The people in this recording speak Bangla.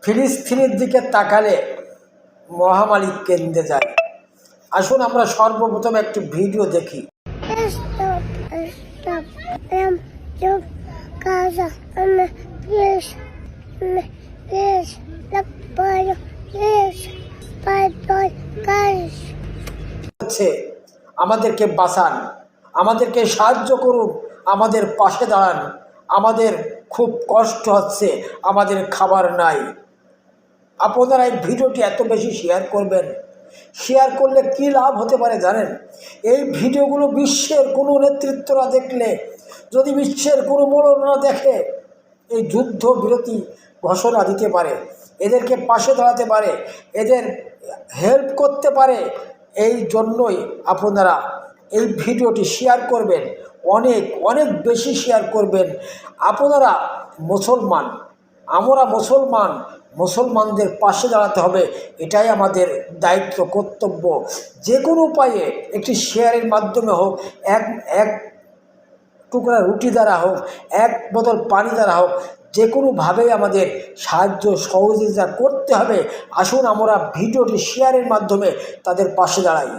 ফিলিস্তিনের দিকে তাকালে মহামারী কেন্দ্রে যায়। আসুন আমরা সর্বপ্রথম একটি ভিডিও দেখি। Stop, stop, stop, Gaza, please, please, please, guys. হচ্ছে আমাদেরকে বাঁচান, আমাদেরকে সাহায্য করুন, আমাদের পাশে দাঁড়ান, আমাদের খুব কষ্ট হচ্ছে, আমাদের খাবার নাই। আপনারা এই ভিডিওটি এত বেশি শেয়ার করবেন। শেয়ার করলে কী লাভ হতে পারে জানেন? এই ভিডিওগুলো বিশ্বের কোনো নেতৃত্বরা দেখলে, যদি বিশ্বের কোনো মোড়লরা দেখে, এই যুদ্ধ বিরতি ঘোষণা দিতে পারে, এদেরকে পাশে দাঁড়াতে পারে, এদের হেল্প করতে পারে। এই জন্যই আপনারা এই ভিডিওটি শেয়ার করবেন, অনেক অনেক বেশি শেয়ার করবেন। আপনারা মুসলমান, আমরা মুসলমানদের পাশে দাঁড়াতে হবে, এটাই আমাদের দায়িত্ব, কর্তব্য। যে কোনো উপায়ে একটি শেয়ারের মাধ্যমে হোক, এক টুকরা রুটি দ্বারা হোক, এক বোতল পানি দ্বারা হোক, যে কোনোভাবেই আমাদের সাহায্য সহযোগিতা করতে হবে। আসুন আমরা ভিডিওটি শেয়ারের মাধ্যমে তাদের পাশে দাঁড়াই।